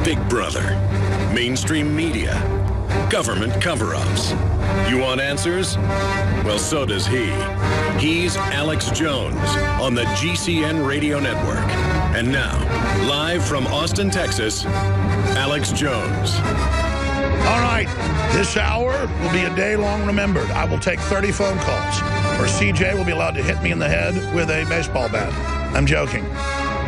Big Brother, mainstream media, government cover-ups. You want answers? Well, so does he. He's Alex Jones on the GCN Radio Network. And now, live from Austin, Texas, Alex Jones. All right, this hour will be a day long remembered. I will take 30 phone calls, or CJ will be allowed to hit me in the head with a baseball bat. I'm joking.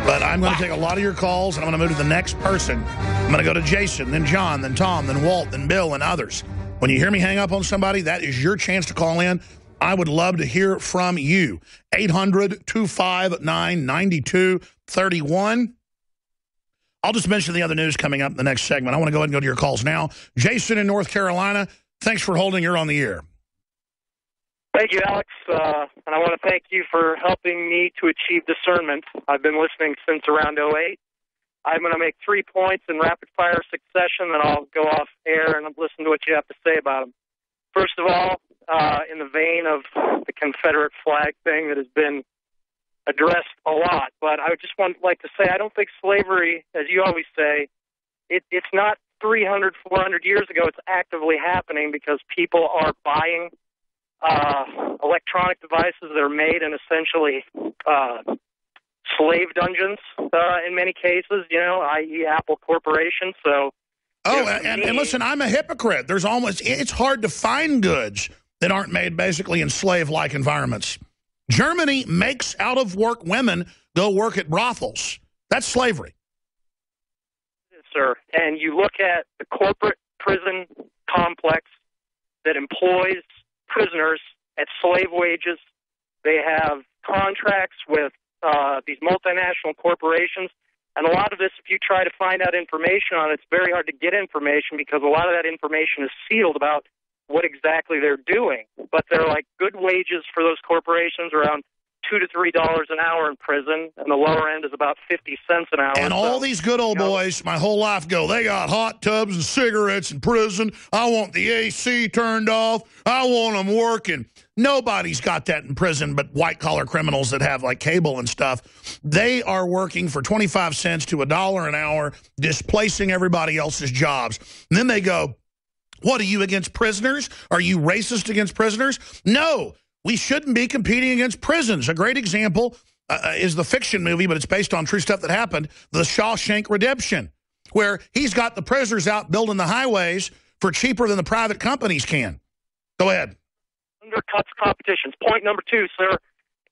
But I'm going to take a lot of your calls, and I'm going to move to the next person. I'm going to go to Jason, then John, then Tom, then Walt, then Bill, and others. When you hear me hang up on somebody, that is your chance to call in. I would love to hear from you. 800-259-9231. I'll just mention the other news coming up in the next segment. I want to go ahead and go to your calls now. Jason in North Carolina, thanks for holding. You're on the air. Thank you, Alex, and I want to thank you for helping me to achieve discernment. I've been listening since around 2008. I'm going to make 3 points in rapid-fire succession, and I'll go off air and listen to what you have to say about them. First of all, in the vein of the Confederate flag thing that has been addressed a lot, but I just want like to say I don't think slavery, as you always say, it's not 300, 400 years ago. It's actively happening because people are buying electronic devices that are made in essentially slave dungeons in many cases, i.e. Apple Corporation. So, and listen, I'm a hypocrite. It's hard to find goods that aren't made basically in slave-like environments. Germany makes out-of-work women go work at brothels. That's slavery. Yes, sir. And you look at the corporate prison complex that employs prisoners at slave wages. They have contracts with these multinational corporations. And a lot of this, if you try to find out information on it, it's very hard to get information because a lot of that information is sealed about what exactly they're doing. But they're like good wages for those corporations, around $2 to $3 an hour in prison, and the lower end is about 50 cents an hour. And all these good old boys, my whole life go, they got hot tubs and cigarettes in prison. I want the AC turned off. I want them working. Nobody's got that in prison but white-collar criminals that have, like, cable and stuff. They are working for 25 cents to $1 an hour, displacing everybody else's jobs. And then they go, what, are you against prisoners? Are you racist against prisoners? No. We shouldn't be competing against prisons. A great example is the fiction movie, but it's based on true stuff that happened, The Shawshank Redemption, where he's got the prisoners out building the highways for cheaper than the private companies can. Go ahead. Undercuts competitions. Point number 2, sir.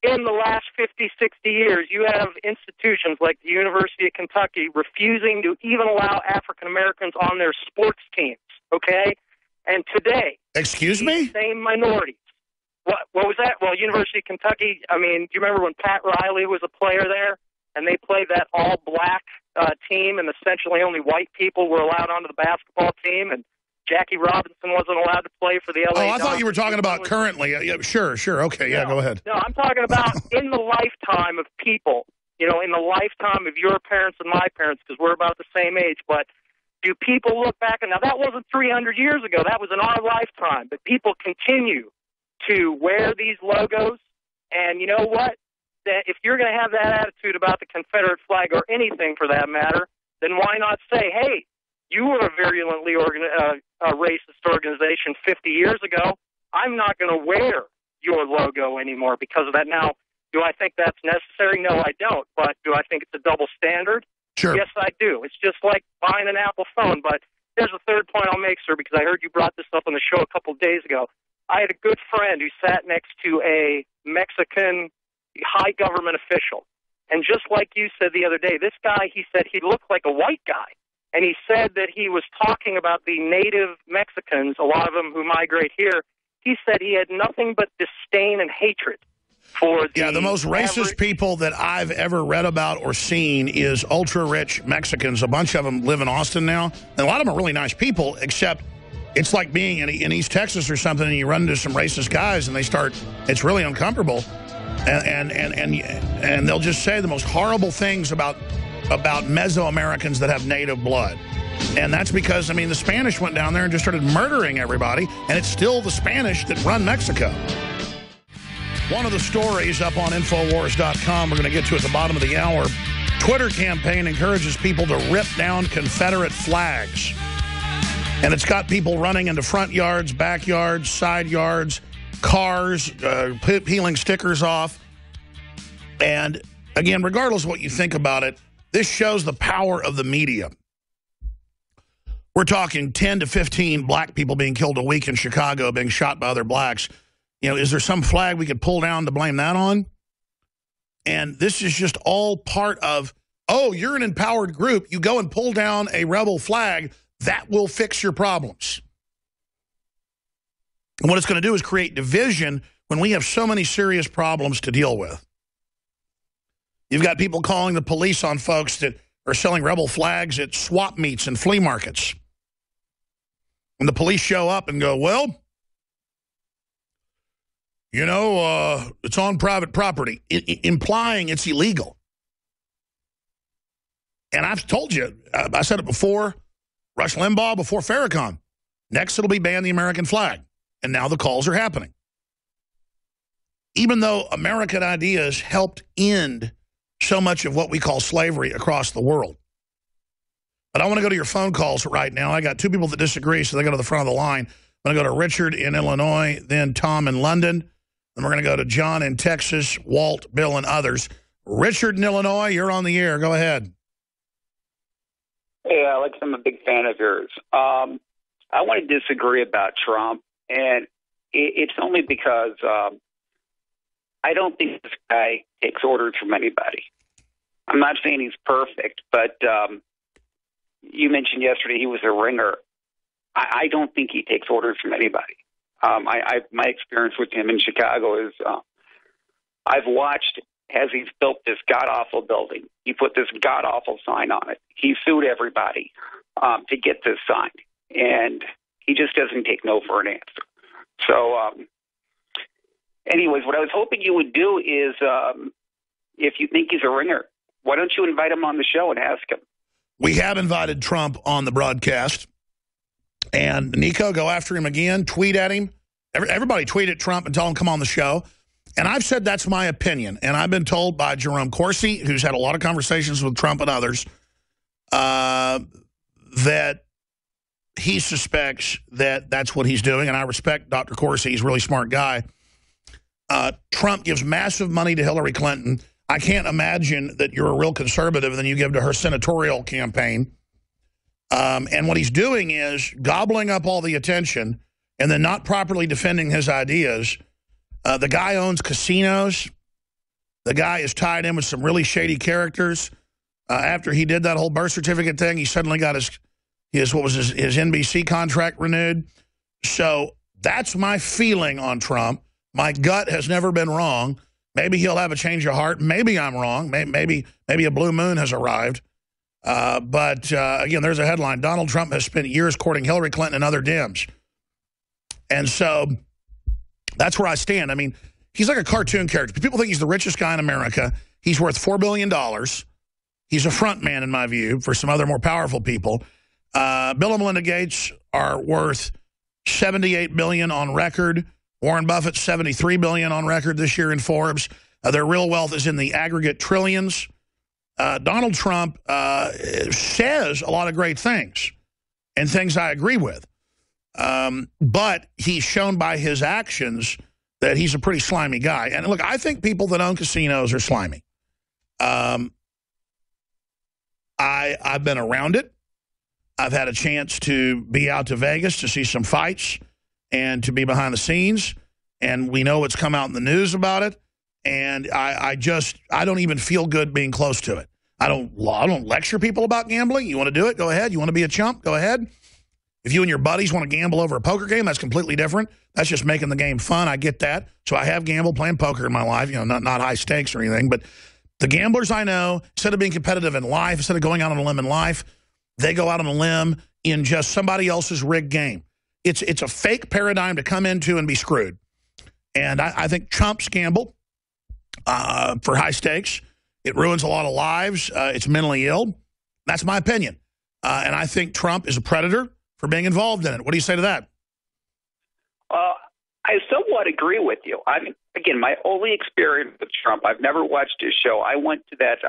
In the last 50, 60 years, you have institutions like the University of Kentucky refusing to even allow African Americans on their sports teams, okay? And today, excuse me? Same minorities. What was that? Well, University of Kentucky, I mean, do you remember when Pat Riley was a player there and they played that all-black team and essentially only white people were allowed onto the basketball team and Jackie Robinson wasn't allowed to play for the LA Dodgers? Thought you were talking about currently. Yeah, sure. Okay, yeah, go ahead. No, I'm talking about in the lifetime of people, in the lifetime of your parents and my parents, because we're about the same age, but do people look back? And now, that wasn't 300 years ago. That was in our lifetime. But people continue to wear these logos, and you know what? That if you're going to have that attitude about the Confederate flag or anything for that matter, then why not say, hey, you were a virulently racist organization 50 years ago. I'm not going to wear your logo anymore because of that. Now, do I think that's necessary? No, I don't. But do I think it's a double standard? Sure. Yes, I do. It's just like buying an Apple phone. But there's a third point I'll make, sir, because I heard you brought this up on the show a couple of days ago. I had a good friend who sat next to a Mexican high government official. And just like you said the other day, this guy, he said he looked like a white guy. And he said that he was talking about the native Mexicans, a lot of them who migrate here. He said he had nothing but disdain and hatred for the most racist people that I've ever read about or seen is ultra-rich Mexicans. A bunch of them live in Austin now. And a lot of them are really nice people, except it's like being in East Texas or something, and you run into some racist guys, and they start, it's really uncomfortable. And they'll just say the most horrible things about Mesoamericans that have native blood. And that's because, I mean, the Spanish went down there and just started murdering everybody, and it's still the Spanish that run Mexico. One of the stories up on Infowars.com we're going to get to at the bottom of the hour Twitter campaign encourages people to rip down Confederate flags. And it's got people running into front yards, backyards, side yards, cars, peeling stickers off. And again, regardless of what you think about it, this shows the power of the media. We're talking 10 to 15 black people being killed a week in Chicago, being shot by other blacks. You know, is there some flag we could pull down to blame that on? And this is just all part of, oh, you're an empowered group. You go and pull down a rebel flag. That will fix your problems. And what it's going to do is create division when we have so many serious problems to deal with. You've got people calling the police on folks that are selling rebel flags at swap meets and flea markets. And the police show up and go, well, you know, it's on private property, implying it's illegal. And I've told you, I said it before, Rush Limbaugh, before Farrakhan. Next, it'll be ban the American flag. And now the calls are happening. Even though American ideas helped end so much of what we call slavery across the world. But I want to go to your phone calls right now. I got two people that disagree, so they go to the front of the line. I'm going to go to Richard in Illinois, then Tom in London. And we're going to go to John in Texas, Walt, Bill, and others. Richard in Illinois, you're on the air. Go ahead. Hey, Alex, I'm a big fan of yours. I want to disagree about Trump, and it's only because I don't think this guy takes orders from anybody. I'm not saying he's perfect, but you mentioned yesterday he was a ringer. I don't think he takes orders from anybody. My experience with him in Chicago is I've watched as he's built this god-awful building. He put this god-awful sign on it. He sued everybody to get this sign, and he just doesn't take no for an answer. So, anyways, what I was hoping you would do is, if you think he's a ringer, why don't you invite him on the show and ask him? We have invited Trump on the broadcast. And, Nico, go after him again. Tweet at him. Everybody tweet at Trump and tell him come on the show. And I've said that's my opinion. And I've been told by Jerome Corsi, who's had a lot of conversations with Trump and others, that he suspects that that's what he's doing. And I respect Dr. Corsi. He's a really smart guy. Trump gives massive money to Hillary Clinton. I can't imagine that you're a real conservative than you give to her senatorial campaign. And what he's doing is gobbling up all the attention and then not properly defending his ideas. The guy owns casinos. The guy is tied in with some really shady characters. After he did that whole birth certificate thing, he suddenly got his NBC contract renewed. So that's my feeling on Trump. My gut has never been wrong. Maybe he'll have a change of heart. Maybe I'm wrong. Maybe a blue moon has arrived. But again, there's a headline. Donald Trump has spent years courting Hillary Clinton and other Dems. And so that's where I stand. I mean, he's like a cartoon character. People think he's the richest guy in America. He's worth $4 billion. He's a front man, in my view, for some other more powerful people. Bill and Melinda Gates are worth $78 billion on record. Warren Buffett, $73 billion on record this year in Forbes. Their real wealth is in the aggregate trillions. Donald Trump says a lot of great things and things I agree with. But he's shown by his actions that he's a pretty slimy guy. And look, I think people that own casinos are slimy. I've been around it. I've had a chance to be out to Vegas to see some fights and to be behind the scenes. And we know what's come out in the news about it. And I don't even feel good being close to it. I don't lecture people about gambling. You want to do it? Go ahead. You want to be a chump? Go ahead. If you and your buddies want to gamble over a poker game, that's completely different. That's just making the game fun. I get that. So I have gambled playing poker in my life, not high stakes or anything. But the gamblers I know, instead of being competitive in life, instead of going out on a limb in life, they go out on a limb in just somebody else's rigged game. It's a fake paradigm to come into and be screwed. And I think chumps gamble for high stakes. It ruins a lot of lives. It's mentally ill. That's my opinion. And I think Trump is a predator for being involved in it. What do you say to that? I somewhat agree with you. I mean, again, my only experience with Trump, I've never watched his show. I went to that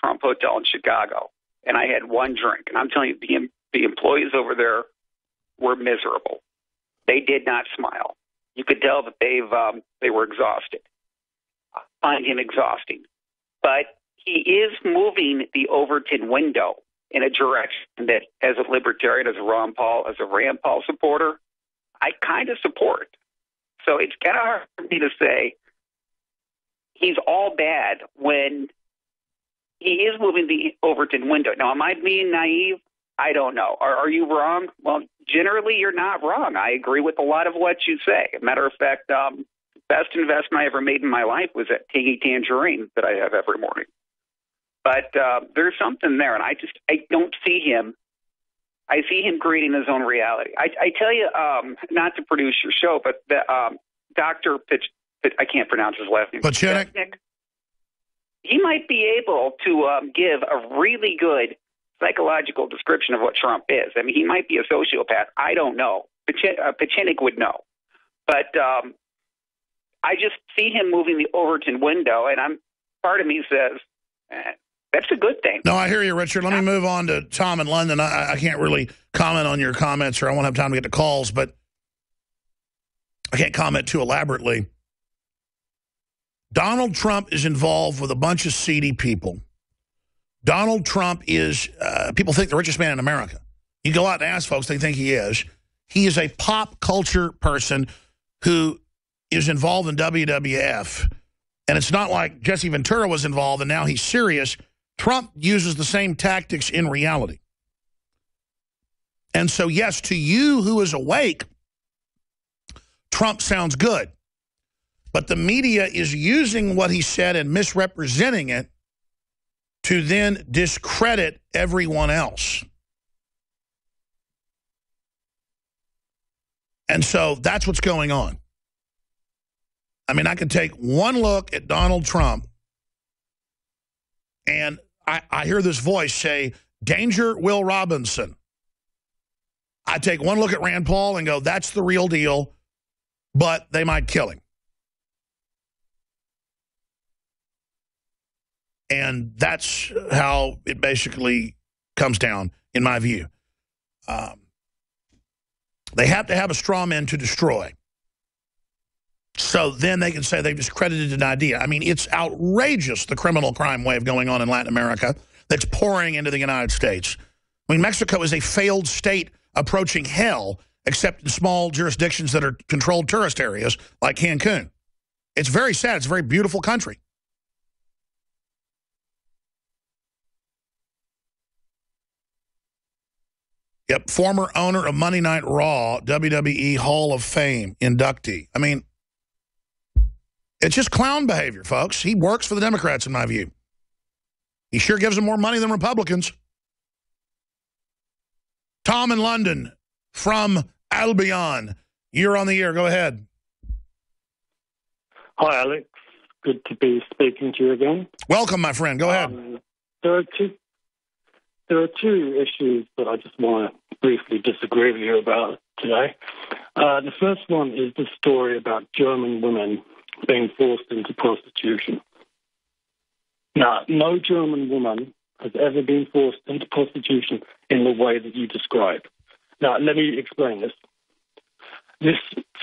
Trump hotel in Chicago, and I had one drink. And I'm telling you, the employees over there were miserable. They did not smile. You could tell that they were exhausted. I find him exhausting. But he is moving the Overton window in a direction that, as a libertarian, as a Rand Paul supporter, I kind of support. So it's kind of hard for me to say he's all bad when he is moving the Overton window. Now, am I being naive? I don't know. Are you wrong? Well, generally, you're not wrong. I agree with a lot of what you say. Matter of fact, best investment I ever made in my life was that Tangy Tangerine that I have every morning. But there's something there, and I don't see him. I see him creating his own reality. I tell you, not to produce your show, but the Dr. I can't pronounce his last name. Pachenik. He might be able to give a really good psychological description of what Trump is. I mean, he might be a sociopath. I don't know. Pachenik would know. But I just see him moving the Overton window, and part of me says, that's a good thing. No, I hear you, Richard. Let me move on to Tom in London. I can't really comment on your comments, or I won't have time to get to calls, but I can't comment too elaborately. Donald Trump is involved with a bunch of seedy people. Donald Trump is, people think the richest man in America. You go out and ask folks, they think he is. He is a pop culture person who is involved in WWF. And it's not like Jesse Ventura was involved and now he's serious. Trump uses the same tactics in reality. And so, yes, to you who is awake, Trump sounds good. But the media is using what he said and misrepresenting it to then discredit everyone else. And so that's what's going on. I mean, I could take one look at Donald Trump and I hear this voice say, danger Will Robinson. I take one look at Rand Paul and go, that's the real deal, but they might kill him. And that's how it basically comes down, in my view. They have to have a straw man to destroy. So then they can say they've discredited an idea. I mean, it's outrageous, the criminal crime wave going on in Latin America that's pouring into the United States. I mean, Mexico is a failed state approaching hell, except in small jurisdictions that are controlled tourist areas like Cancun. It's very sad. It's a very beautiful country. Yep, former owner of Monday Night Raw, WWE Hall of Fame inductee. I mean, it's just clown behavior, folks. He works for the Democrats, in my view. He sure gives them more money than Republicans. Tom in London from Albion. You're on the air. Go ahead. Hi, Alex. Good to be speaking to you again. Welcome, my friend. Go ahead. There are two issues that I just want to briefly disagree with you about today. The first one is the story about German women being forced into prostitution. Now, no German woman has ever been forced into prostitution in the way that you describe. Now, let me explain this. This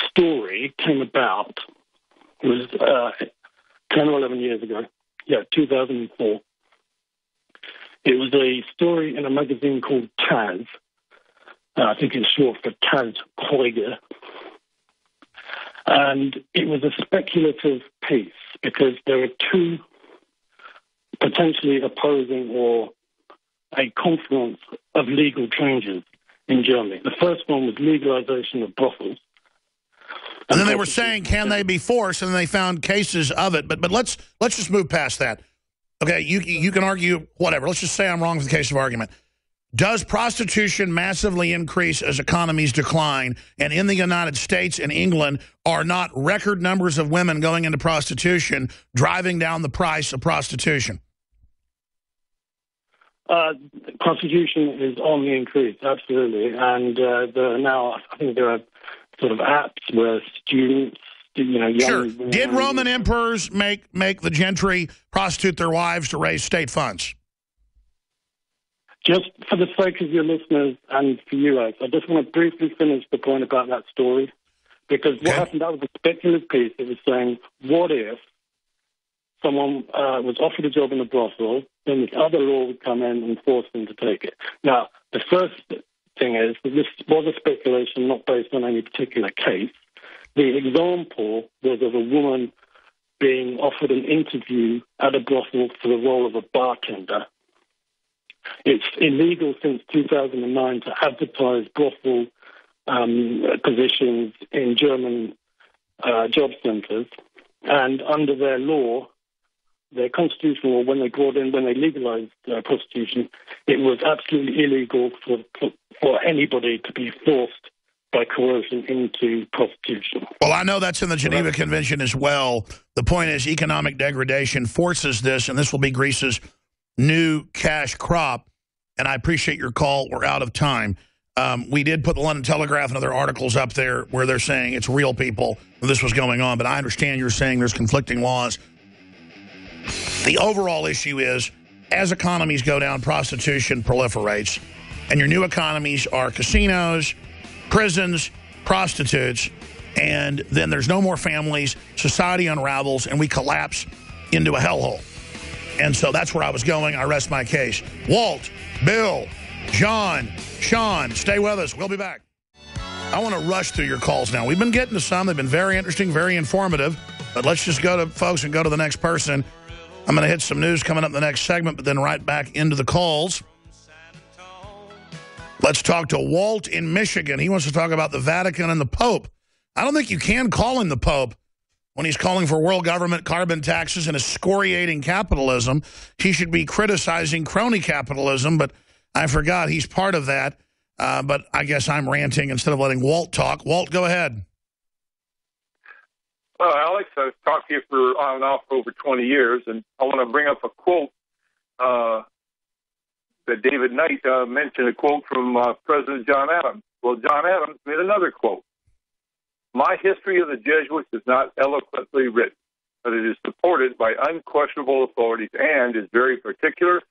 story came about, it was 10 or 11 years ago, 2004. It was a story in a magazine called Taz. I think it's short for Taz Kreuger. And it was a speculative piece because there were two potentially opposing or a confluence of legal changes in Germany. The first one was legalization of brothels. And then they were saying, can they be forced? And then they found cases of it. But let's just move past that. Okay, you can argue whatever. Let's just say I'm wrong for the case of argument. Does prostitution massively increase as economies decline? And in the United States and England, are not record numbers of women going into prostitution driving down the price of prostitution? Prostitution is on the increase, absolutely. And now, I think there are sort of apps where students, young... Sure. Did Roman emperors make the gentry prostitute their wives to raise state funds? Just for the sake of your listeners and for you, Alex, I just want to briefly finish the point about that story. Because what happened, that was a speculative piece. It was saying, what if someone was offered a job in a brothel, then this other law would come in and force them to take it. Now, the first thing is that this was a speculation, not based on any particular case. The example was of a woman being offered an interview at a brothel for the role of a bartender. It's illegal since 2009 to advertise brothel positions in German job centres, and under their law, their constitutional law, when they legalised prostitution, it was absolutely illegal for anybody to be forced by coercion into prostitution. Well, I know that's in the Geneva Convention as well. The point is economic degradation forces this, and this will be Greece's new cash crop. And I appreciate your call. We're out of time. We did put the London Telegraph and other articles up there where they're saying it's real people and this was going on. But I understand you're saying there's conflicting laws. The overall issue is, as economies go down, prostitution proliferates. And your new economies are casinos, prisons, prostitutes. And then there's no more families. Society unravels, and we collapse into a hellhole. And so that's where I was going. I rest my case. Walt, Bill, John, Sean, stay with us. We'll be back. I want to rush through your calls now. We've been getting to some. They've been very interesting, very informative. But let's just go to folks and go to the next person. I'm going to hit some news coming up in the next segment, but then right back into the calls. Let's talk to Walt in Michigan. He wants to talk about the Vatican and the Pope. I don't think you can call him the Pope when he's calling for world government, carbon taxes, and excoriating capitalism. He should be criticizing crony capitalism, but I forgot he's part of that. But I guess I'm ranting instead of letting Walt talk. Walt, go ahead. Well, Alex, I've talked to you for on and off for over 20 years, and I want to bring up a quote that David Knight mentioned, a quote from President John Adams. Well, John Adams made another quote. My history of the Jesuits is not eloquently written, but it is supported by unquestionable authorities and is very particular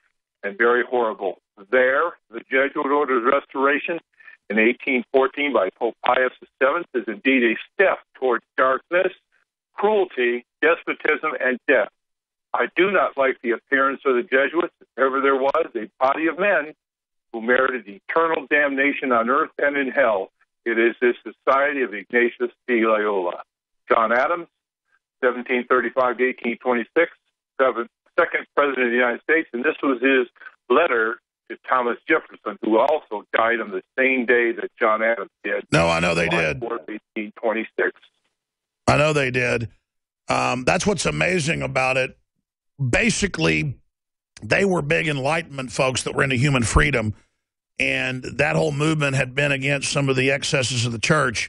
and very horrible. There, the Jesuit order's restoration in 1814 by Pope Pius VII is indeed a step towards darkness, cruelty, despotism, and death. I do not like the appearance of the Jesuits, if ever there was a body of men who merited eternal damnation on earth and in hell. It is this Society of Ignatius de Loyola. John Adams, 1735 to 1826, second President of the United States, and this was his letter to Thomas Jefferson, who also died on the same day that John Adams did. No, I know they did. 1826. I know they did. That's what's amazing about it. Basically, they were big Enlightenment folks that were into human freedom, and that whole movement had been against some of the excesses of the church.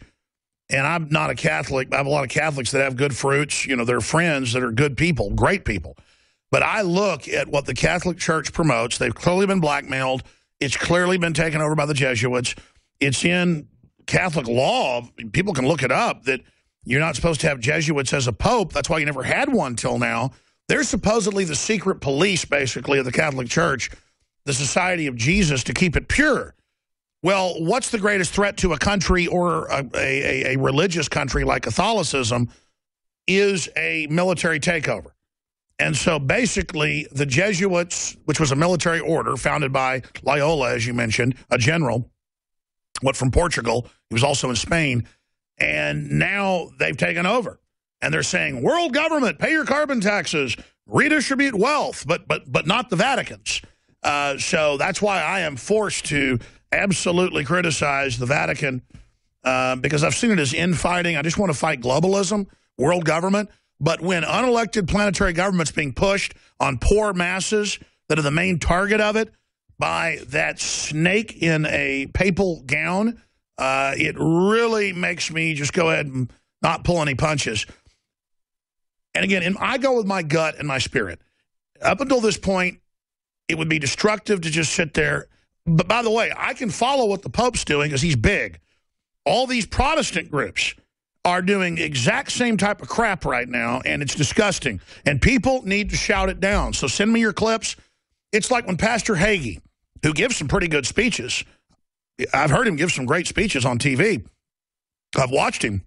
And I'm not a Catholic. I have a lot of Catholics that have good fruits. You know, they're friends that are good people, great people. But I look at what the Catholic Church promotes. They've clearly been blackmailed. It's clearly been taken over by the Jesuits. It's in Catholic law. People can look it up that you're not supposed to have Jesuits as a pope. That's why you never had one till now. They're supposedly the secret police, basically, of the Catholic Church, the Society of Jesus, to keep it pure. Well, what's the greatest threat to a country or a religious country like Catholicism is a military takeover. And so basically the Jesuits, which was a military order founded by Loyola, as you mentioned, a general, from Portugal. He was also in Spain. And now they've taken over. And they're saying, world government, pay your carbon taxes, redistribute wealth, but not the Vatican's. So that's why I am forced to absolutely criticize the Vatican because I've seen it as infighting. I just want to fight globalism, world government. But when unelected planetary government's being pushed on poor masses that are the main target of it by that snake in a papal gown, it really makes me just go ahead and not pull any punches. And again, I go with my gut and my spirit. Up until this point, it would be destructive to just sit there. But by the way, I can follow what the Pope's doing because he's big. all these Protestant groups are doing the exact same type of crap right now, and it's disgusting. And people need to shout it down. So send me your clips. It's like when Pastor Hagee, who gives some pretty good speeches, I've heard him give some great speeches on TV. I've watched him.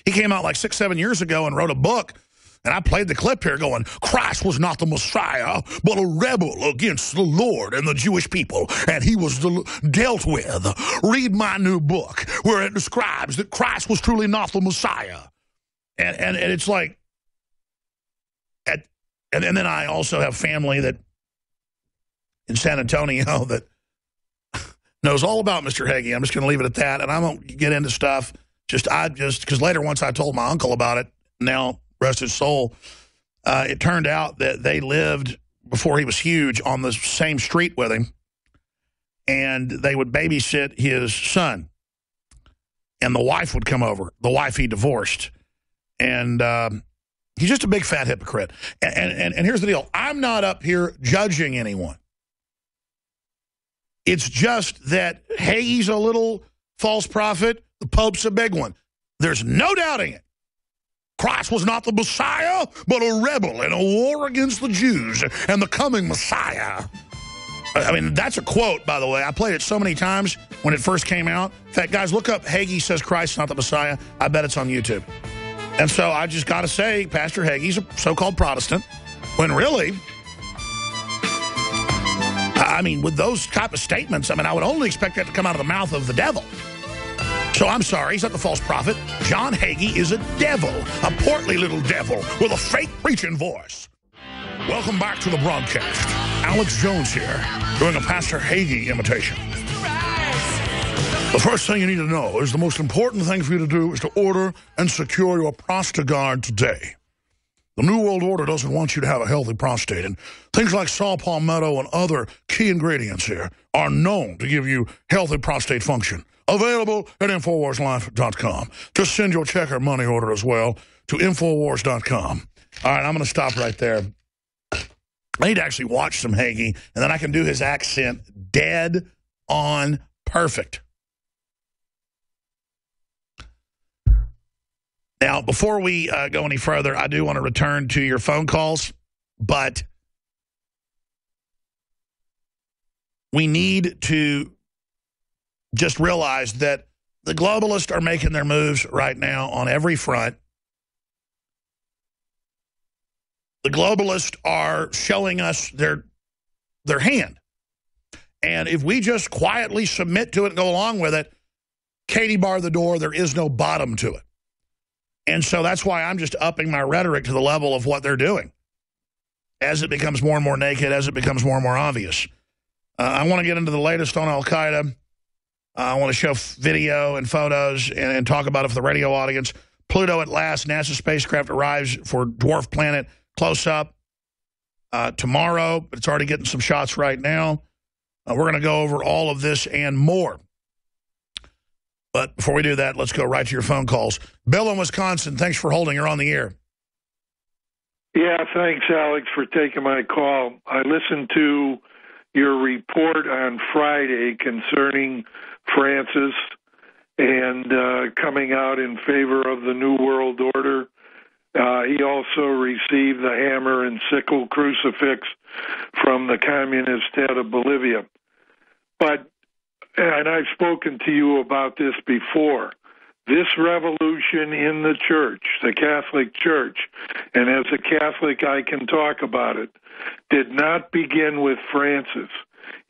He came out like 6-7 years ago and wrote a book, and I played the clip here going, Christ was not the Messiah, but a rebel against the Lord and the Jewish people, and he was dealt with. Read my new book, where it describes that Christ was truly not the Messiah. And it's like, and then I also have family that in San Antonio that knows all about Mr. Hagee. I'm just going to leave it at that, and I won't get into stuff. Because later, once I told my uncle about it, now rest his soul, it turned out that they lived, before he was huge, on the same street with him, and they would babysit his son, and the wife would come over, the wife he divorced, and he's just a big fat hypocrite. And here's the deal. I'm not up here judging anyone. It's just that Hagee's a little false prophet, the Pope's a big one. There's no doubting it. Christ was not the Messiah, but a rebel in a war against the Jews and the coming Messiah. I mean, that's a quote, by the way. I played it so many times when it first came out. In fact, guys, look up Hagee says Christ is not the Messiah. I bet it's on YouTube. And so I just got to say, Pastor Hagee's a so-called Protestant, when really, I mean, with those type of statements, I mean, I would only expect that to come out of the mouth of the devil. So I'm sorry, he's not the false prophet. John Hagee is a devil, a portly little devil with a fake preaching voice. Welcome back to the broadcast. Alex Jones here, doing a Pastor Hagee imitation. The first thing you need to know is the most important thing for you to do is to order and secure your Prostagard today. The New World Order doesn't want you to have a healthy prostate, and things like saw palmetto and other key ingredients here are known to give you healthy prostate function. Available at InfoWarsLife.com. Just send your check or money order as well to InfoWars.com. All right, I'm going to stop right there. I need to actually watch some Hagee, and then I can do his accent dead on perfect. Now, before we go any further, I do want to return to your phone calls, but we need to just realize that the globalists are making their moves right now on every front. The globalists are showing us their hand. And if we just quietly submit to it and go along with it, Katie bar the door, there is no bottom to it. And so that's why I'm just upping my rhetoric to the level of what they're doing as it becomes more and more naked, as it becomes more and more obvious. I want to get into the latest on Al-Qaeda. I want to show video and photos and talk about it for the radio audience. Pluto at last. NASA spacecraft arrives for dwarf planet close up tomorrow, but it's already getting some shots right now. We're going to go over all of this and more. But before we do that, let's go right to your phone calls. Bill in Wisconsin, thanks for holding. You're on the air. Yeah, thanks, Alex, for taking my call. I listened to your report on Friday concerning Francis and coming out in favor of the New World Order. He also received the hammer and sickle crucifix from the communist head of Bolivia. And I've spoken to you about this before, this revolution in the church, the Catholic Church, and as a Catholic I can talk about it, did not begin with Francis.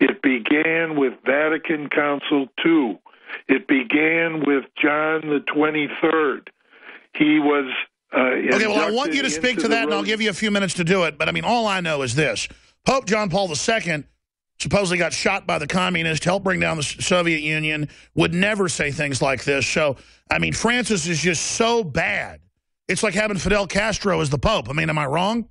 It began with Vatican Council II. It began with John the 23rd. He was okay, well, I want you to speak to that, and I'll give you a few minutes to do it. But, I mean, all I know is this. Pope John Paul II supposedly got shot by the communists, helped bring down the Soviet Union, would never say things like this. So, I mean, Francis is just so bad. It's like having Fidel Castro as the Pope. I mean, am I wrong?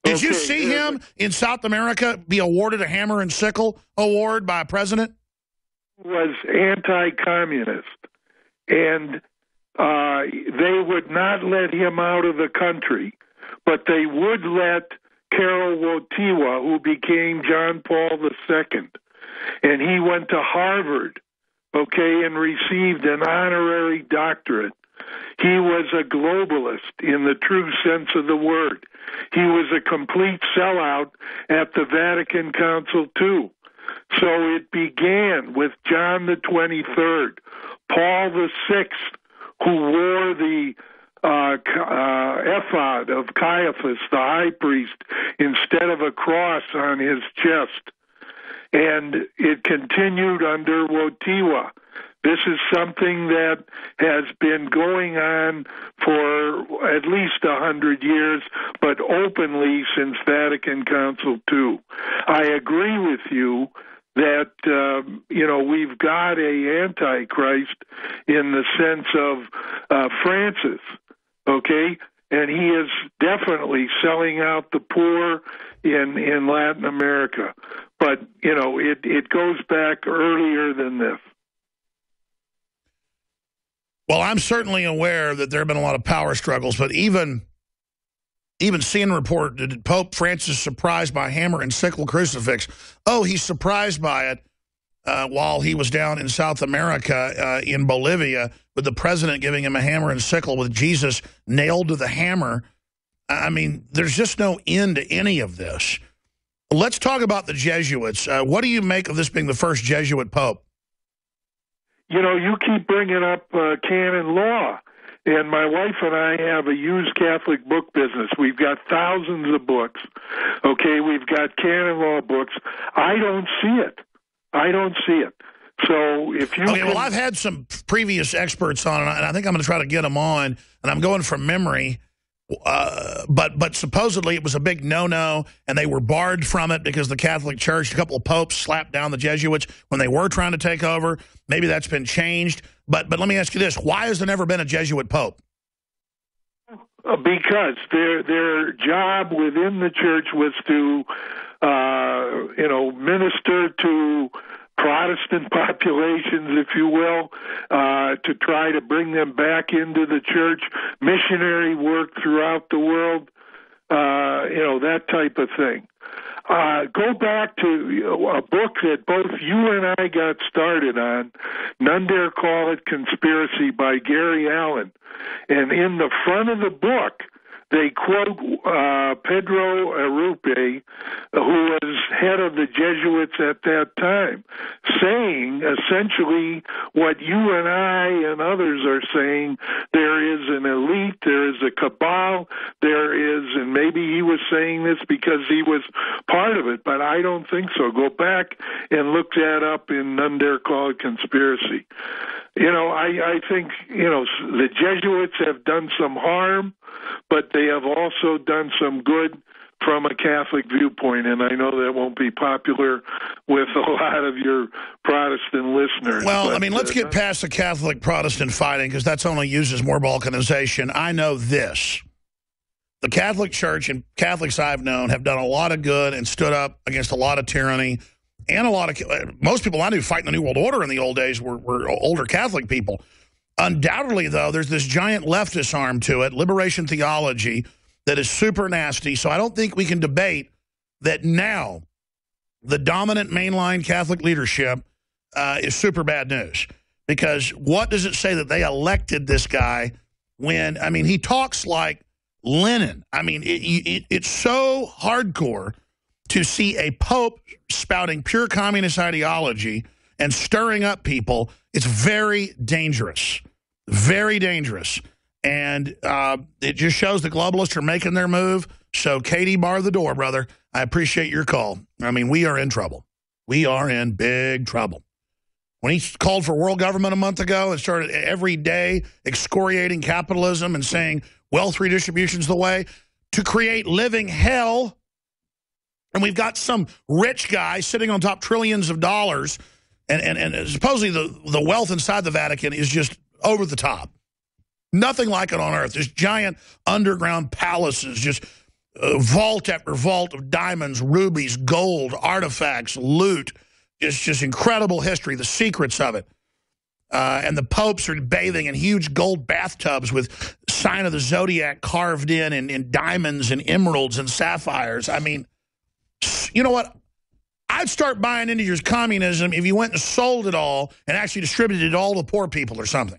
Did you see him in South America be awarded a hammer and sickle award by a president? He was anti-communist, and they would not let him out of the country, but they would let Karol Wojtyła, who became John Paul II. and he went to Harvard, okay, and received an honorary doctorate. He was a globalist in the true sense of the word. He was a complete sellout at the Vatican Council, too. So it began with John the 23rd, Paul the 6th, who wore the ephod of Caiaphas, the high priest, instead of a cross on his chest. And it continued under Wojtyła. This is something that has been going on for at least 100 years, but openly since Vatican Council II. I agree with you that, we've got a Antichrist in the sense of Francis, okay? And he is definitely selling out the poor in Latin America. But, it goes back earlier than this. Well, I'm certainly aware that there have been a lot of power struggles, but even CNN reported Pope Francis surprised by hammer and sickle crucifix. Oh, he's surprised by it while he was down in South America in Bolivia with the president giving him a hammer and sickle with Jesus nailed to the hammer. I mean, there's just no end to any of this. Let's talk about the Jesuits. What do you make of this being the first Jesuit pope? You keep bringing up canon law, and my wife and I have a used Catholic book business. We've got thousands of books, okay? We've got canon law books. I don't see it. So if you well, I've had some previous experts on, and I think I'm going to try to get them on, and I'm going from memory. But supposedly it was a big no-no, and they were barred from it because the Catholic Church, a couple of popes slapped down the Jesuits when they were trying to take over. Maybe that's been changed. But let me ask you this. Why has there never been a Jesuit pope? Because their job within the church was to, minister to Protestant populations, if you will, to try to bring them back into the church, missionary work throughout the world, that type of thing. Go back to a book that both you and I got started on, None Dare Call It Conspiracy by Gary Allen. And in the front of the book, they quote Pedro Arrupe, who was head of the Jesuits at that time, saying essentially what you and I and others are saying. There is an elite, there is a cabal, and maybe he was saying this because he was part of it, but I don't think so. Go back and look that up in None Dare Call It Conspiracy. I think, the Jesuits have done some harm, but they have also done some good from a Catholic viewpoint, and I know that won't be popular with a lot of your Protestant listeners. Well, let's get past the Catholic-Protestant fighting, because that's only uses more balkanization. I know this. The Catholic Church and Catholics I've known have done a lot of good and stood up against a lot of tyranny, and most people I knew fighting the New World Order in the old days were older Catholic people. Undoubtedly, though, there's this giant leftist arm to it, liberation theology, that is super nasty. So I don't think we can debate that now the dominant mainline Catholic leadership is super bad news. Because what does it say that they elected this guy when, he talks like Lenin. It's so hardcore to see a pope spouting pure communist ideology and stirring up people. It's very dangerous. Very dangerous. And it just shows the globalists are making their move. So, Katie, bar the door, brother. I appreciate your call. We are in trouble. We are in big trouble. When he called for world government a month ago and started every day excoriating capitalism and saying wealth redistribution is the way to create living hell, and we've got some rich guy sitting on top trillions of dollars, and supposedly the wealth inside the Vatican is just over the top. Nothing like it on earth. There's giant underground palaces, just vault after vault of diamonds, rubies, gold, artifacts, loot. Just incredible history, the secrets of it. And the popes are bathing in huge gold bathtubs with sign of the zodiac carved in diamonds and emeralds and sapphires. You know what? I'd start buying into your communism if you went and sold it all and actually distributed it all to poor people or something.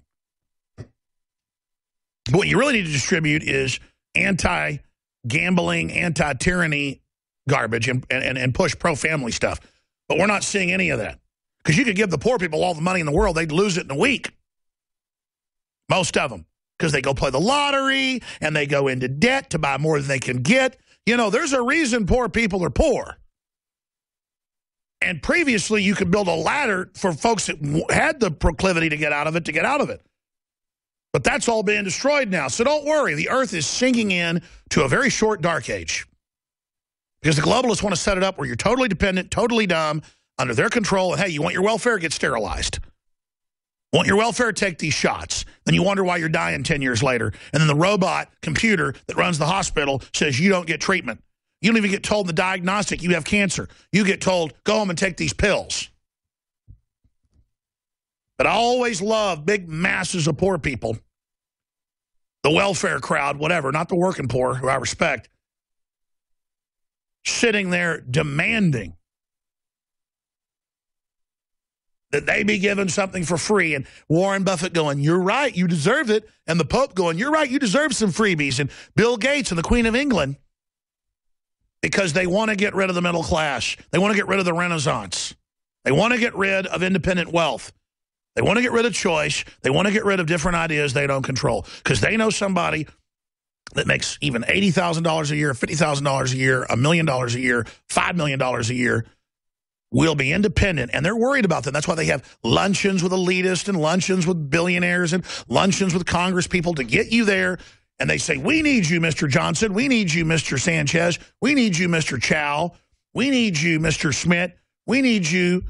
But what you really need to distribute is anti-gambling, anti-tyranny garbage and push pro-family stuff. But we're not seeing any of that. Because you could give the poor people all the money in the world, they'd lose it in a week. Most of them. Because they go play the lottery, and they go into debt to buy more than they can get. You know, there's a reason poor people are poor. And previously, you could build a ladder for folks that had the proclivity to get out of it, But that's all being destroyed now. So don't worry. The earth is sinking in to a very short dark age. Because the globalists want to set it up where you're totally dependent, totally dumb, under their control. And, hey, you want your welfare? Get sterilized. Want your welfare? Take these shots. Then you wonder why you're dying 10 years later. And then the robot computer that runs the hospital says you don't get treatment. You don't even get told in the diagnostic you have cancer. You get told, go home and take these pills. But I always love big masses of poor people, the welfare crowd, whatever, not the working poor, who I respect, sitting there demanding that they be given something for free, and Warren Buffett going, you're right, you deserve it, and the Pope going, you're right, you deserve some freebies, and Bill Gates and the Queen of England, because they want to get rid of the middle class. They want to get rid of the Renaissance. They want to get rid of independent wealth. They want to get rid of choice. They want to get rid of different ideas they don't control, because they know somebody that makes even $80,000 a year, $50,000 a year, $1 million a year, $5 million a year, will be independent, and they're worried about them. That's why they have luncheons with elitists and luncheons with billionaires and luncheons with Congress people to get you there. And they say, we need you, Mr. Johnson. We need you, Mr. Sanchez. We need you, Mr. Chow. We need you, Mr. Schmidt. We need you,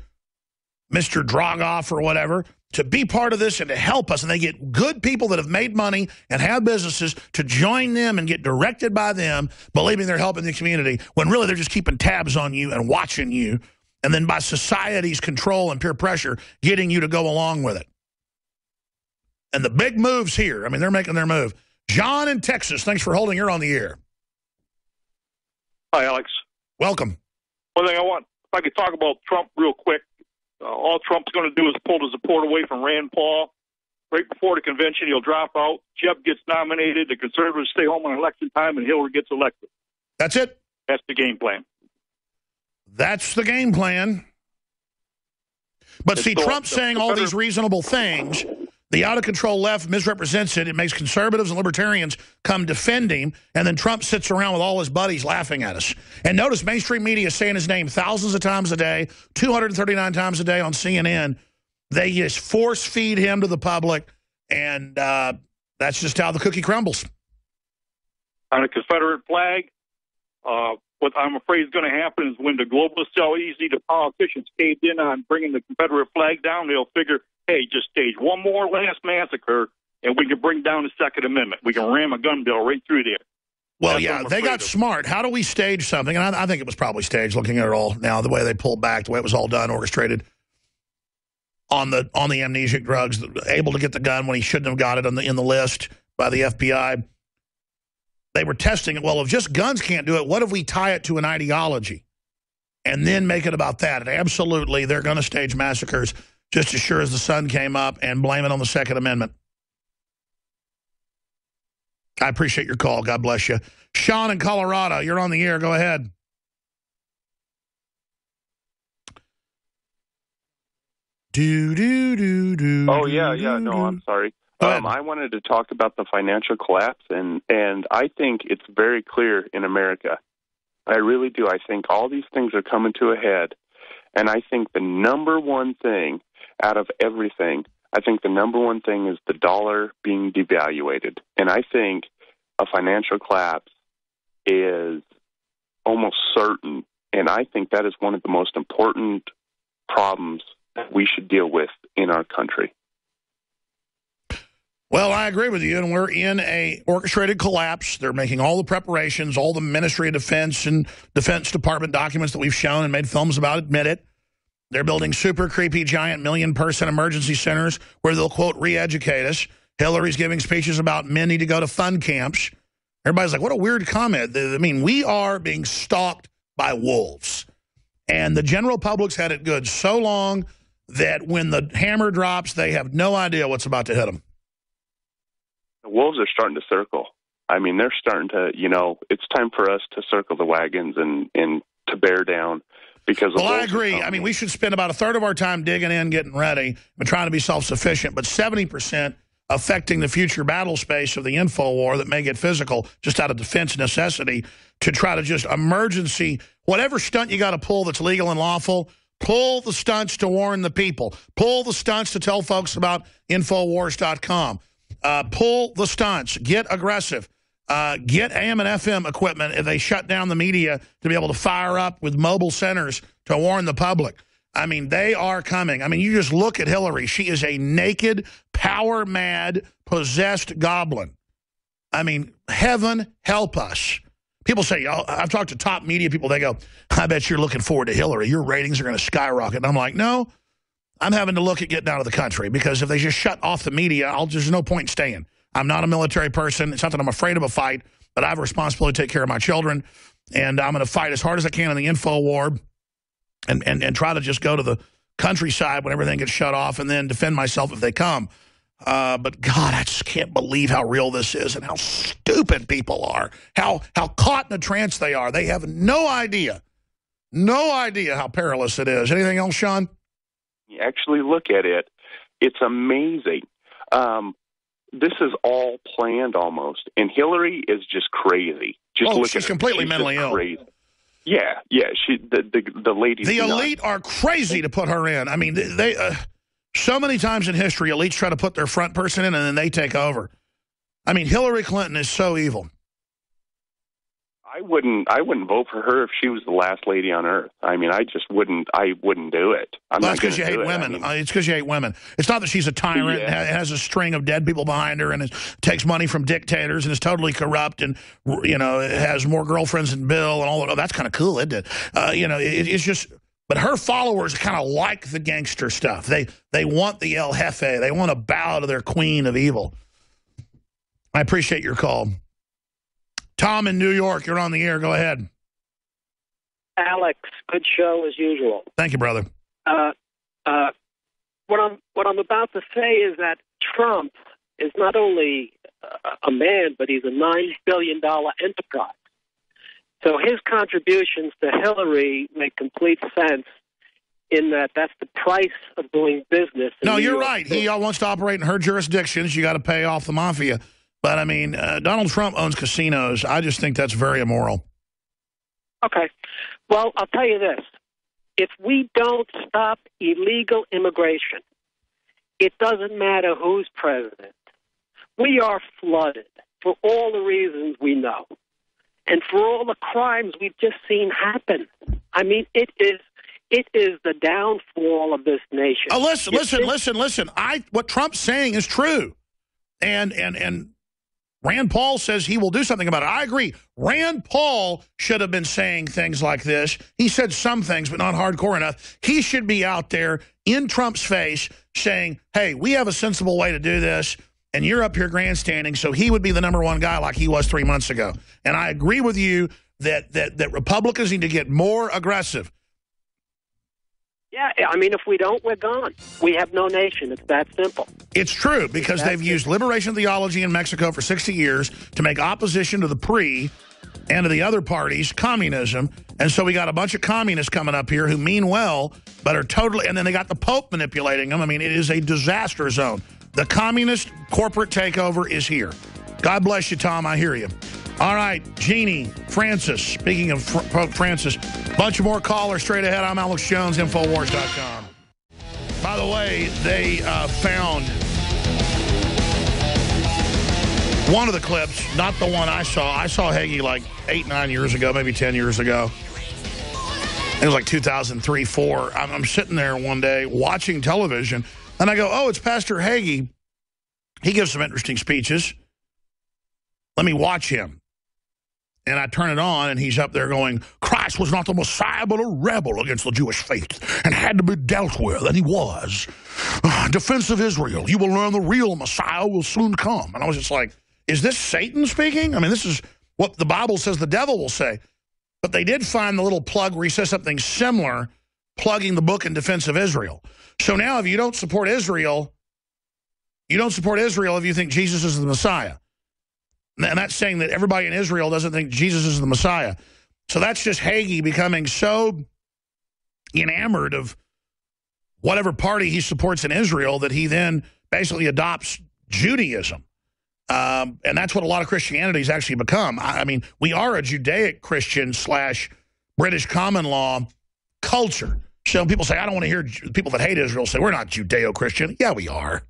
Mr. Drogoff or whatever, to be part of this and to help us. And they get good people that have made money and have businesses to join them and get directed by them, believing they're helping the community, when really they're just keeping tabs on you and watching you. And then by society's control and peer pressure, getting you to go along with it. And the big moves here, I mean, they're making their move. John in Texas, thanks for holding. You're on the air. Hi, Alex. Welcome. One thing if I could talk about Trump real quick. All Trump's going to do is pull the support away from Rand Paul. Right before the convention, he'll drop out. Jeb gets nominated. The conservatives stay home on election time, and Hillary gets elected. That's it. That's the game plan. That's the game plan. But see, Trump's saying all these reasonable things. The out-of-control left misrepresents it. It makes conservatives and libertarians come defend him, and then Trump sits around with all his buddies laughing at us. And notice mainstream media is saying his name thousands of times a day, 239 times a day on CNN. They just force-feed him to the public, and that's just how the cookie crumbles. On a Confederate flag, what I'm afraid is going to happen is when the globalists so easy, the politicians caved in on bringing the Confederate flag down, they'll figure, hey, just stage one more last massacre, and we can bring down the Second Amendment. We can ram a gun bill right through there. Well, yeah, they got smart. How do we stage something? And I think it was probably staged, looking at it all now, the way they pulled back, the way it was all done, orchestrated on the amnesic drugs, able to get the gun when he shouldn't have got it in the list by the FBI. They were testing it. Well, if just guns can't do it, what if we tie it to an ideology and then make it about that? And absolutely, they're going to stage massacres just as sure as the sun came up and blame it on the Second Amendment. I appreciate your call. God bless you. Sean in Colorado, you're on the air. Go ahead. Oh, yeah. No, I'm sorry. I wanted to talk about the financial collapse, and I think it's very clear in America. I really do. I think all these things are coming to a head, and I think the number one thing out of everything, I think the number one thing is the dollar being devaluated, and I think a financial collapse is almost certain, and I think that is one of the most important problems that we should deal with in our country. Well, I agree with you, and we're in a orchestrated collapse. They're making all the preparations, all the Ministry of Defense and Defense Department documents that we've shown and made films about admit it. They're building super creepy, giant, million-person emergency centers where they'll, quote, re-educate us. Hillary's giving speeches about men need to go to fun camps. Everybody's like, what a weird comment. I mean, we are being stalked by wolves. And the general public's had it good so long that when the hammer drops, they have no idea what's about to hit them. The wolves are starting to circle. I mean, they're starting to, it's time for us to circle the wagons and to bear down. Because well, I agree. I mean, we should spend about a third of our time digging in, getting ready, and trying to be self-sufficient, but 70% affecting the future battle space of the info war that may get physical just out of defense necessity to try to just emergency, whatever stunt you got to pull that's legal and lawful, pull the stunts to warn the people. Pull the stunts to tell folks about Infowars.com. Pull the stunts. Get aggressive. Get AM and FM equipment if they shut down the media to be able to fire up with mobile centers to warn the public. I mean, they are coming. I mean, you just look at Hillary. She is a naked, power-mad, possessed goblin. I mean, heaven help us. People say, I've talked to top media people. They go, I bet you're looking forward to Hillary. Your ratings are going to skyrocket. And I'm like, no, I'm having to look at getting out of the country because if they just shut off the media, there's no point in staying. I'm not a military person. It's not that I'm afraid of a fight, but I have a responsibility to take care of my children. And I'm going to fight as hard as I can in the info war and try to just go to the countryside when everything gets shut off and then defend myself if they come. But, God, I just can't believe how real this is and how stupid people are, how caught in a trance they are. They have no idea how perilous it is. Anything else, Sean? You actually look at it, it's amazing. This is all planned almost, and Hillary is just crazy. She's completely mentally ill. Crazy. Yeah. The ladies. The elite are crazy to put her in. I mean, they so many times in history, elites try to put their front person in, and then they take over. I mean, Hillary Clinton is so evil. I wouldn't vote for her if she was the last lady on earth. I mean, I wouldn't do it. That's because you hate women. It's because you hate women. It's not that she's a tyrant and has a string of dead people behind her and takes money from dictators and is totally corrupt and, has more girlfriends than Bill and all that. Oh, that's kind of cool, isn't it? It's just... But her followers kind of like the gangster stuff. They want the El Jefe. They want to bow to their queen of evil. I appreciate your call. Tom in New York, you're on the air. Go ahead. Alex, good show as usual. Thank you, brother. What I'm about to say is that Trump is not only a man, but he's a $9 billion enterprise. So his contributions to Hillary make complete sense in that that's the price of doing business. No, you're right. He wants to operate in her jurisdictions. You got to pay off the mafia. But, I mean, Donald Trump owns casinos. I just think that's very immoral. Okay. Well, I'll tell you this. If we don't stop illegal immigration, it doesn't matter who's president. We are flooded for all the reasons we know. And for all the crimes we've just seen happen. I mean, it is the downfall of this nation. Oh, listen. What Trump's saying is true. And Rand Paul says he will do something about it. I agree. Rand Paul should have been saying things like this. He said some things, but not hardcore enough. He should be out there in Trump's face saying, hey, we have a sensible way to do this, and you're up here grandstanding, so he would be the #1 guy like he was 3 months ago. And I agree with you that Republicans need to get more aggressive. Yeah, I mean, if we don't, we're gone. We have no nation. It's that simple. It's true, because they've used liberation theology in Mexico for 60 years to make opposition to the PRI and to the other parties communism. And so we got a bunch of communists coming up here who mean well, but are totally... And then they got the Pope manipulating them. I mean, it is a disaster zone. The communist corporate takeover is here. God bless you, Tom. I hear you. All right, Jeannie, Francis. Speaking of Pope Francis, bunch of more callers straight ahead. I'm Alex Jones, Infowars.com. By the way, they found one of the clips, not the one I saw. I saw Hagee like 8, 9 years ago, maybe 10 years ago. It was like 2003, 4. I'm sitting there one day watching television, and I go, oh, it's Pastor Hagee. He gives some interesting speeches. Let me watch him. And I turn it on, and he's up there going, Christ was not the Messiah, but a rebel against the Jewish faith and had to be dealt with, and he was. Defense of Israel. You will learn the real Messiah will soon come. And I was just like, is this Satan speaking? I mean, this is what the Bible says the devil will say. but they did find the little plug where he says something similar, plugging the book in defense of Israel. So now if you don't support Israel, if you think Jesus is the Messiah. And that's saying that everybody in Israel doesn't think Jesus is the Messiah. So that's just Hagee becoming so enamored of whatever party he supports in Israel that he then basically adopts Judaism. And that's what a lot of Christianity has actually become. I mean, we are a Judaic Christian / British common law culture. So people say, I don't want to hear people that hate Israel say, we're not Judeo-Christian. Yeah, we are.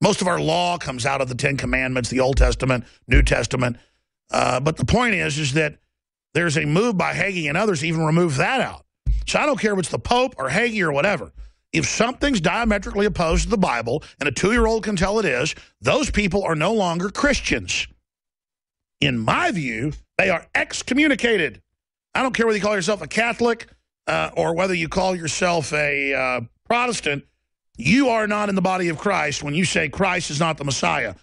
Most of our law comes out of the Ten Commandments, the Old Testament, New Testament. But the point is that there's a move by Hagee and others to even remove that out. So I don't care if it's the Pope or Hagee or whatever. If something's diametrically opposed to the Bible, and a 2-year-old can tell it is, those people are no longer Christians. In my view, they are excommunicated. I don't care whether you call yourself a Catholic or whether you call yourself a Protestant. You are not in the body of Christ when you say Christ is not the Messiah.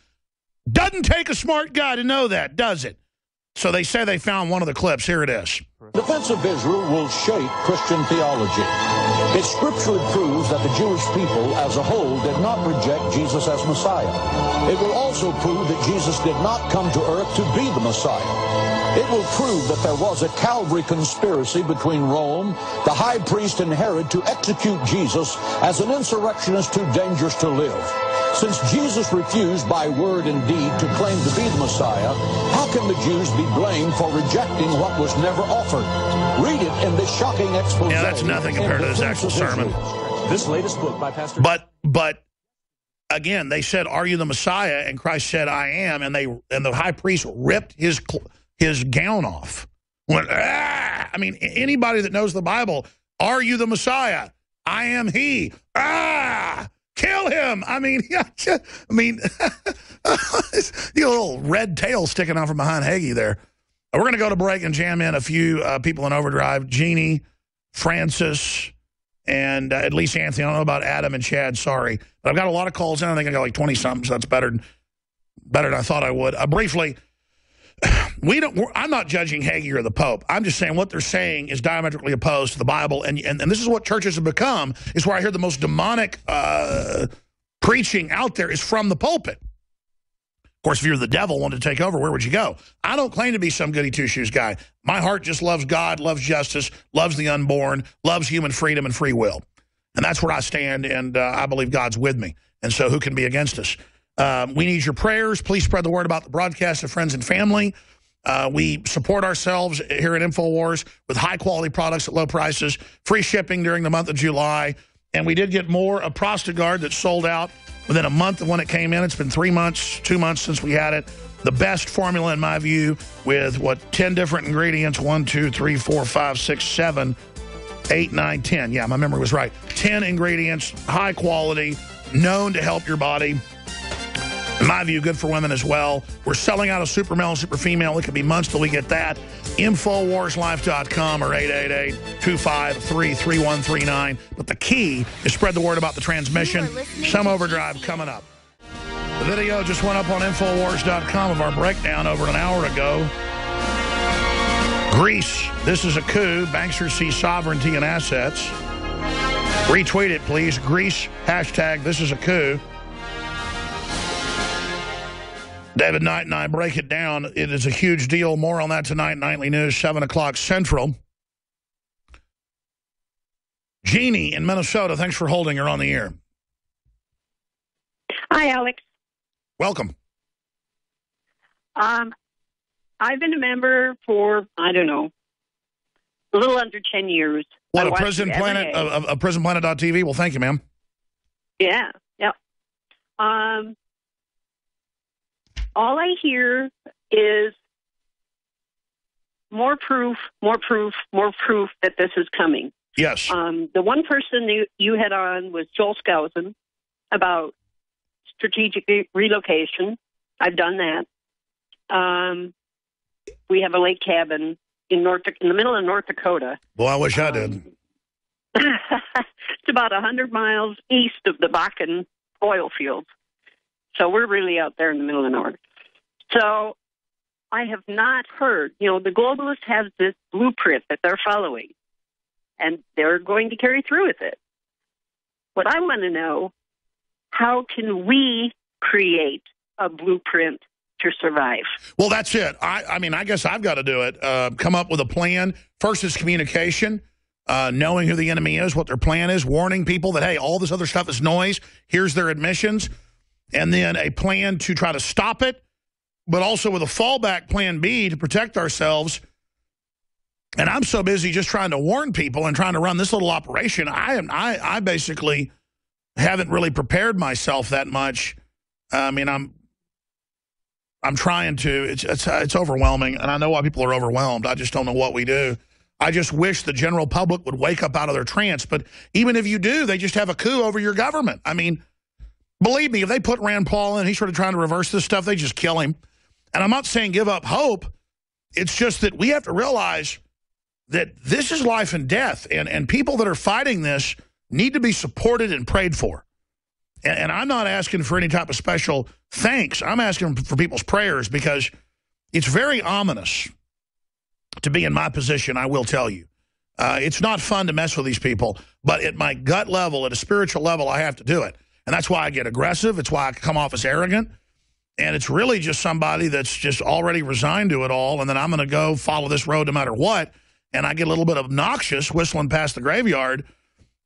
Doesn't take a smart guy to know that, does it? So they say they found one of the clips. Here it is. Defense of Israel will shape Christian theology. It scripturally proves that the Jewish people as a whole did not reject Jesus as Messiah. It will also prove that Jesus did not come to earth to be the Messiah. It will prove that there was a Calvary conspiracy between Rome, the high priest, and Herod to execute Jesus as an insurrectionist too dangerous to live. Since Jesus refused by word and deed to claim to be the Messiah, how can the Jews be blamed for rejecting what was never offered? Read it in this shocking expose. Yeah, that's nothing compared to this actual sermon. This latest book by Pastor... But again, they said, are you the Messiah? And Christ said, I am. And the high priest ripped his gown off. Went, ah! I mean, anybody that knows the Bible, are you the Messiah? I am he. Ah! Kill him. I mean, you little red tail sticking out from behind Hagee there. We're going to go to break and jam in a few people in overdrive. Jeannie, Francis, and at least Anthony. I don't know about Adam and Chad. Sorry. But I've got a lot of calls in. I think I got like 20-something, so that's better than I thought I would. Briefly, I'm not judging Hagee or the Pope. I'm just saying what they're saying is diametrically opposed to the Bible, and this is what churches have become. Is where I hear the most demonic preaching out there is from the pulpit. Of course, if you're the devil wanting to take over, where would you go? I don't claim to be some goody two-shoes guy. My heart just loves God, loves justice, loves the unborn, loves human freedom and free will. And that's where I stand, and I believe God's with me. And so who can be against us? We need your prayers. Please spread the word about the broadcast to friends and family. We support ourselves here at InfoWars with high-quality products at low prices, free shipping during the month of July. And we did get more of Prostagard that sold out within a month of when it came in. It's been 3 months, 2 months since we had it. The best formula, in my view, with, 10 different ingredients, 1, 2, 3, 4, 5, 6, 7, 8, 9, 10. Yeah, my memory was right. 10 ingredients, high quality, known to help your body. In my view, good for women as well. We're selling out of Super Male and Super Female. It could be months till we get that. InfoWarsLife.com or 888-253-3139. But the key is spread the word about the transmission. Some overdrive coming up. The video just went up on InfoWars.com of our breakdown over an hour ago. Greece, this is a coup. Banksters see sovereignty and assets. Retweet it, please. Greece, hashtag this is a coup. David Knight and I break it down. It is a huge deal. More on that tonight, Nightly News, 7 o'clock Central. Jeannie in Minnesota, thanks for holding her on the air. Hi, Alex. Welcome. I've been a member for, I don't know, a little under 10 years. What, a Prison Planet, a PrisonPlanet.tv? Well, thank you, ma'am. Yeah, yeah. All I hear is more proof that this is coming. Yes. The one person you had on was Joel Skousen about strategic relocation. I've done that. We have a lake cabin in the middle of North Dakota. Well, I wish I did. It's about 100 miles east of the Bakken oil fields. So we're really out there in the middle of nowhere. So I have not heard, the globalists have this blueprint that they're following, and they're going to carry through with it. What I want to know, how can we create a blueprint to survive? Well, that's it. I mean, I guess I've got to do it. Come up with a plan. First is communication, knowing who the enemy is, what their plan is, warning people that, hey, all this other stuff is noise. Here's their admissions. And then a plan to try to stop it, but also with a fallback plan B to protect ourselves. And I'm so busy just trying to warn people and trying to run this little operation. I basically haven't really prepared myself that much. I mean, I'm trying to. It's overwhelming, and I know why people are overwhelmed. I just don't know what we do. I just wish the general public would wake up out of their trance. But even if you do, they just have a coup over your government. I mean, believe me, if they put Rand Paul in, he's sort of trying to reverse this stuff, they just kill him. And I'm not saying give up hope. It's just that we have to realize that this is life and death, and people that are fighting this need to be supported and prayed for. And I'm not asking for any type of special thanks. I'm asking for people's prayers, because it's very ominous to be in my position, I will tell you. It's not fun to mess with these people, but at my gut level, at a spiritual level, I have to do it. And that's why I get aggressive. It's why I come off as arrogant. And it's really just somebody that's just already resigned to it all, and then I'm going to go follow this road no matter what. And I get a little bit obnoxious whistling past the graveyard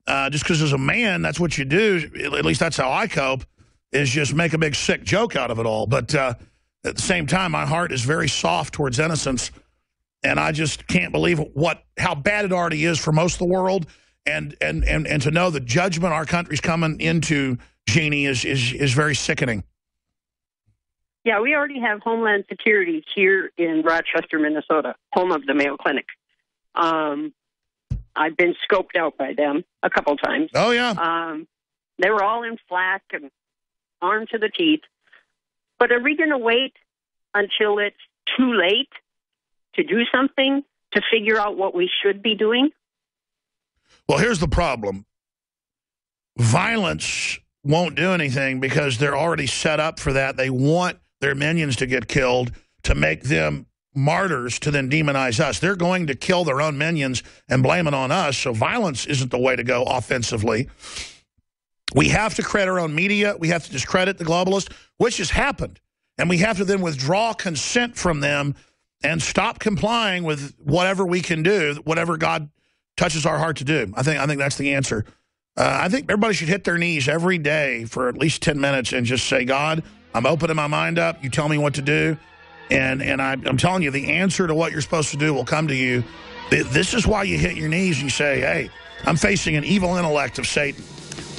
just because as a man, that's what you do. At least that's how I cope, is just make a big sick joke out of it all. But at the same time, my heart is very soft towards innocence, and I just can't believe how bad it already is for most of the world. And to know the judgment our country's coming into, Jeannie, is very sickening. Yeah, we already have Homeland Security here in Rochester, Minnesota, home of the Mayo Clinic. I've been scoped out by them a couple times. Oh, yeah. They were all in flak and armed to the teeth. But are we going to wait until it's too late to do something, to figure out what we should be doing? Well, here's the problem. Violence won't do anything because they're already set up for that. They want their minions to get killed to make them martyrs to then demonize us. They're going to kill their own minions and blame it on us, so violence isn't the way to go offensively. We have to credit our own media. We have to discredit the globalists, which has happened. And we have to then withdraw consent from them and stop complying with whatever we can do, whatever God touches our heart to do. I think that's the answer. I think everybody should hit their knees every day for at least 10 minutes and just say, God, I'm opening my mind up. You tell me what to do. And I'm telling you, the answer to what you're supposed to do will come to you. This is why you hit your knees and you say, hey, I'm facing an evil intellect of Satan.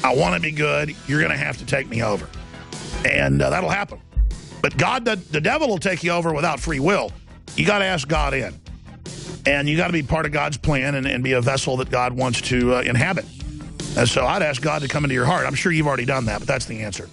I want to be good. You're going to have to take me over. And that'll happen. But God, the devil will take you over without free will. You got to ask God in. And you got to be part of God's plan and be a vessel that God wants to inhabit. And so I'd ask God to come into your heart. I'm sure you've already done that, but that's the answer.